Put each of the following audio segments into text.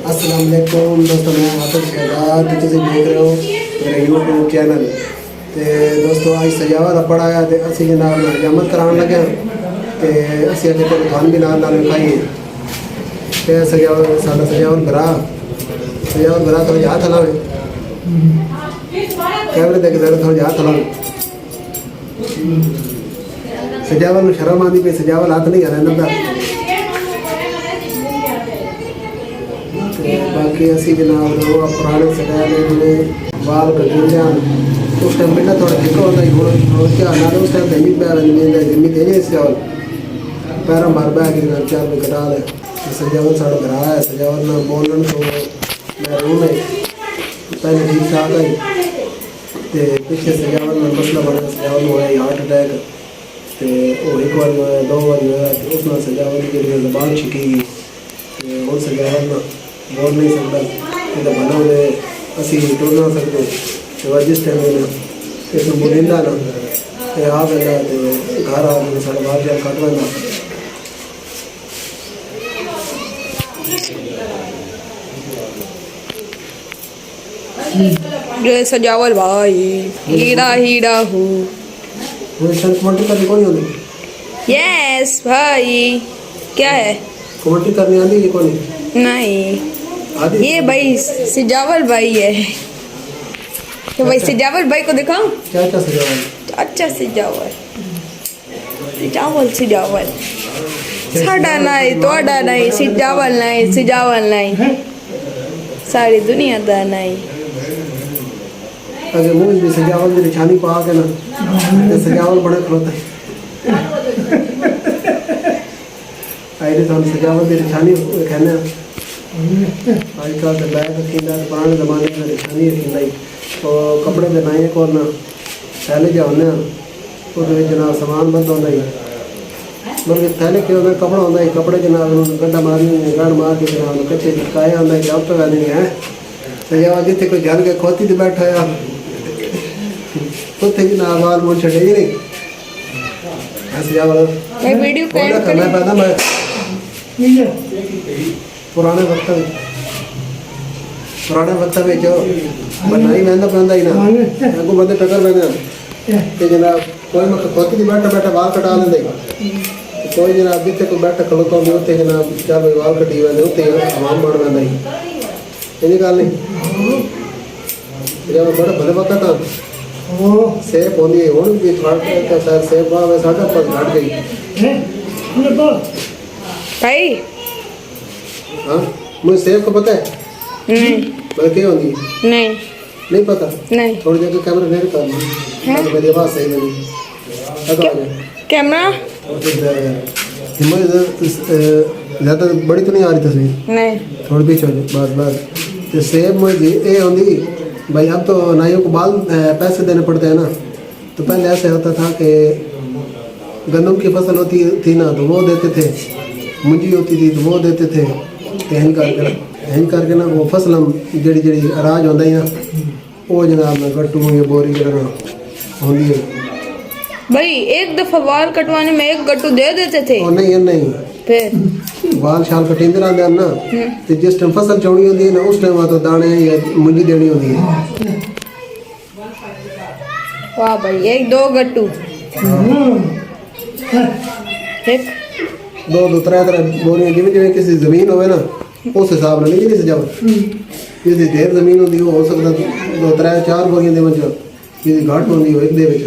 अस्सलाम वालेकुम दोस्तों, मैं हाफिज शहजाद तुसीं देख रहे हो मेरा यूट्यूब चैनल। तो दोस्तों आज सजावट पड़ा है तो असी जनाब हजामत कराने लगे तो असी अगर कोई थान भी नाल खाइए तो सजावट साडा सजावट भरा थोड़ा हाथ हलावे कैमरे देख जरा थोड़ा हाथ हलावे सजावट में शर्म आती पई सजावट हाथ नहीं हलाना था। बाकी असी जनाब पुराने सजाए बाल कटीले उस टाइम पिंडा थोड़ा ठिका होता है क्या ना उस टाइम जमी पैर जमी थे नहीं सजावल पैर मार बैग चार में कटा ले सजावल साढ़ा घरा है सजावल ना बोलन तो मैं रूम है पहले ठीक ठाक आई तो पिछले सजावल में मसला बना सजावल हुआ हार्ट अटैक तो एक बार हुआ दो बार हुआ उस सजावल के लिए जबान छिकी और सजावल ना बोल नहीं सकता तो बना हुए असी टूर ना सकते तो जिस टाइम इसमें बोलिंदा ना तो आ गया तो घर आ गए साढ़े बाहर जा कट लेना सजावल भाई हीरा हीरा हूँ वो सर कमेंट करनी कौन होती यस भाई क्या है कमेंट करनी आती है कौन नहीं आती ये भाई सजावल भाई है तो भाई सजावल भाई को दिखाऊं क्या क्या सजावल अच्छा सजावल सजावल साडा नहीं तोड़ा नहीं सजावल नहीं सारी दुनिया दा नहीं अगर मुझ भी सजावल की निशानी पा के ना तो सजावल बड़े खलोता है आइए तो हम सजावल की निशानी कहने आजकल तो बैग रखींदा पुराने ज़माने में निशानी रखींदा तो कपड़े के नाइए को ना थैले जो होने वो जनाब सामान बंद होता ही बल्कि थैले के होंगे कपड़ा होता है कपड़े जनाब गड्ढा मारनी गढ़ मार के जनाब कच्चे चिपकाए होता है डॉक्टर का नहीं है सजावल जितने कोई घर के खोती तो बैठा है तो जनाब बाल मुँह छड़े ही नहीं सजावल वीडियो मैं पैदा मैं पुराने वक्त में जो बनाई महंगा पैदा ही ना अगू बंदे टक्कर पैदा तो जनाब कोई मैं खोती नहीं बैठा बाल कटा लेंगे कोई जनाब जितने कोई बैठा खलोता नहीं उत्ते जनाब चार भाई बाल कटी वे उत्ते हमाम बन पैदा ही ये गल नहीं जब बड़े भले वक्त था सेब होती है हूँ भी थोड़ा सेब भाव साढ़ा पर घट गई भाई हाँ मुझे सेब को पता है नहीं मतलब क्या होती है नहीं पता नहीं थोड़ी जगह कैमरा नहीं करना मेरी आवाज़ सही नहीं कैमरा ज़्यादा बड़ी तो नहीं आ रही तस्वीर नहीं थोड़ी पीछे हो जाए बस तो सेब मुझे ये होती भाई अब तो नाइयों को बाल पैसे देने पड़ते हैं ना तो पहले ऐसे होता था कि गंदम की फसल होती थी ना तो वो देते थे मुंजी होती थी तो वो देते थे हन करके ना वो फसल हम जड़ी अनाज होता ही ना वो जनाब ना गट्टू या बोरी जगह होती है भाई एक दफा बाल कटवाने में एक गट्टू दे देते थे और नहीं फिर बाल शाल कटींदे रहते हैं ना तो जिस टाइम फसल चौनी होती है ना उस टाइम तो दाने या मुंजी देनी होती है वाह भाई एक दो गट्टू एक दो त्रै बोरियां जिमें किसी जमीन होवे ना उस हिसाब नाल नहीं सजावट जिसकी ढेर जमीन होती हो सकता दो त्रै चार बोरियां दे विच जिसकी घट होती हो एक दे विच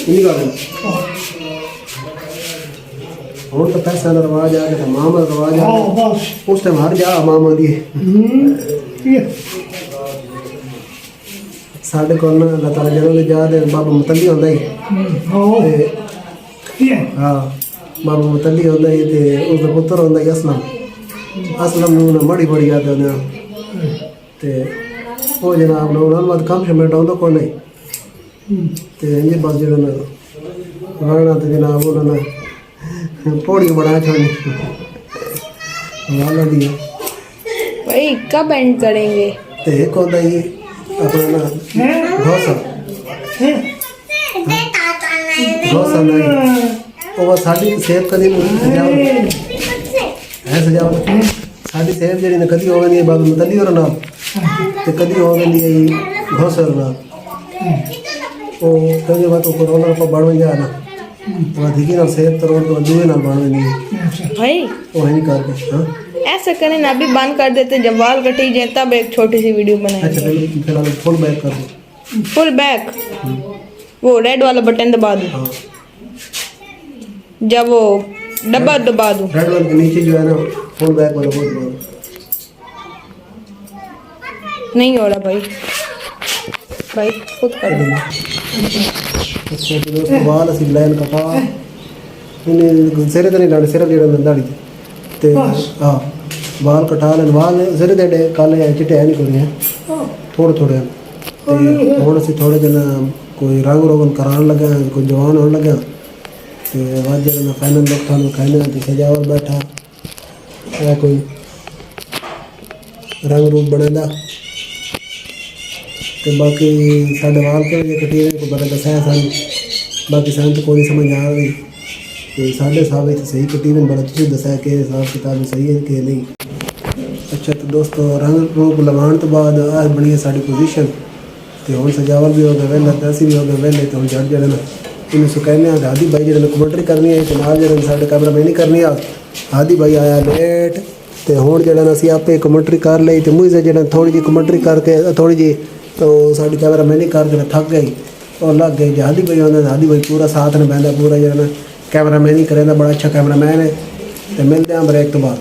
इन्हीं गल हूँ तो पैसा का रवाज आ गया माम का रवाज आ गया उस टाइम हर जा माम आती है साढ़े को अल्लाह ताला जन्म दे जा बाबा मतली होंदा ही हाँ बाबा मतली होंदा ही ते उसका पुत्र होंदा ही असलम नूं मड़ी याद होंदा ते वो जनाब ने उन्होंने बाद कम शमेट होंदा कोई नहीं ते इंजे बस जो ना वरना तो जनाब उन्होंने पौड़ी बना छोड़ी वाला दी भाई कब एंड करेंगे तो एक होता ही अपना ना डोसा नहीं वो साड़ी सेब कदी है सजावट ਸਾਡੀ ਸੇਬ ਜਿਹੜੀ ਨੇ ਕਦੀ ਹੋ ਗਈ ਬਾਬਾ ਮਤਲੀ ਹੋਰ ਨਾਲ ਤੇ ਕਦੀ ਹੋ ਗਈ ਘੋਸਰ ਨਾਲ ਉਹ ਕਦੇ ਬਾਤ ਕੋਰੋਨਾ ਕੋ ਬਣ ਗਿਆ ਨਾ वो देखिए ना सेब तो रोड दूए ना बन नहीं भाई वो है नहीं करके हाँ ऐसा करें ना, अभी बंद कर देते, जब बाल कटी जाए तब एक छोटी सी वीडियो बनाएंगे। अच्छा पहले फिलहाल फुल बैक कर दो फुल बैक, वो रेड वाला बटन दबा दो, हाँ जब वो डब्बा दबा दो। रेड वाले के नीचे जो है ना फुल बैक वाला वो दबा दो। नहीं हो रहा भाई, भाई खुद कर दो। अच्छा तो दोस्तों बाल ਅਸੀਂ ਲਾਈਨ ਕਟਾ ਇਹਨੇ ਸਿਰੇ ਤੇ ਨਹੀਂ ਲਾਣੇ, ਸਿਰਫ ਜਿਹੜਾ ਦਾੜੀ ਤੇ ਹਾਂ ਬਾਲ ਕਟਾ ਲੈਣ, ਬਾਲ ਸਿਰੇ ਦੇ ਕਾਲੇ ਚਿੱਟੇ ਨਹੀਂ ਕਰਨੇ ਥੋੜੇ ਥੋੜੇ ਤੇ ਹੁਣ ਅਸੀਂ ਥੋੜੇ ਦਿਨ ਕੋਈ ਰੰਗ ਰੋਗਨ ਕਰਾਉਣ ਲੱਗਾ, ਕੋਈ ਜਵਾਨ ਹੋਣ ਲੱਗਾ ਤੇ ਬਾਅਦ ਜਿਹੜਾ ਮੈਂ ਫਾਈਨਲ ਲੁੱਕ ਤੁਹਾਨੂੰ ਖਾਣਾ ਤੇ ਸਜਾਵਲ ਬੈਠਾ ਹੈ ਕੋਈ ਰੰਗ ਰੂਪ ਬਣਾਉਂਦਾ ਤੇ ਬਾਕੀ ਸਾਡੇ ਵਾਲ ਕਿਹੜੇ ਕਟੀਰੇ ਕੋ ਬੜਾ ਦੱਸਿਆ ਸਾਨੂੰ, ਬਾਕੀ ਸਾਨੂੰ ਤਾਂ ਕੋਈ ਸਮਝ ਆ ਰਹੀ ਤੇ ਸਾਡੇ ਹਿਸਾਬ ਵਿੱਚ ਸਹੀ ਕਟੀਰੇ ਬੜਾ ਤੁਸੀਂ ਦੱਸਿਆ ਕਿ ਹਿਸਾਬ ਕਿਤਾਬ ਸਹੀ ਹੈ ਕਿ ਨਹੀਂ। ਅੱਛਾ ਤਾਂ ਦੋਸਤੋ ਰੰਗ ਰੂਪ ਲਗਾਉਣ ਤੋਂ ਬਾਅਦ ਆਹ ਬਣੀ ਹੈ ਸਾਡੀ ਪੋਜੀਸ਼ਨ ਤੇ ਹੁਣ ਸਜਾਵਲ ਵੀ ਹੋ ਗਿਆ ਵੇਲਾ ਤੇ ਅਸੀਂ ਵੀ ਹੋ ਗਏ ਵੇਲੇ ਤੇ ਹੁਣ ਜੜ ਜਿਹੜਾ ਨਾ ਇਹਨੂੰ ਸੁਕਾਉਂਦੇ ਆ। ਆਦੀ ਬਾਈ ਜਿਹੜਾ ਕਮੈਂਟਰੀ ਕਰਨੀ ਹੈ ਤੇ ਨਾਲ ਜਿਹੜਾ ਸਾਡੇ ਕੈਮਰਾਮੈਨ ਨਹੀਂ ਕਰਨੀ ਆ, ਆਦੀ ਬਾਈ ਆਇਆ ਲੇਟ ਤੇ ਹੁਣ ਜਿਹੜਾ ਅਸੀਂ ਆਪੇ ਕਮੈਂਟਰੀ ਕਰ ਲਈ ਤੇ ਮੂੰਹ ਜਿਹੜਾ ਥੋੜੀ ਜਿਹੀ ਕਮੈਂਟਰੀ ਕਰਕੇ ਥੋੜੀ ਜਿਹੀ तो साड़ी कैमरा मैंने कर के थक गई और लग गई। हादी भाई आंदा, हादी भाई पूरा साथ ने बहता पूरा जो कैमरा मैन ही करेंदा, बड़ा अच्छा कैमरा मैन है। तो मिलते हैं ब्रेक तो बाद।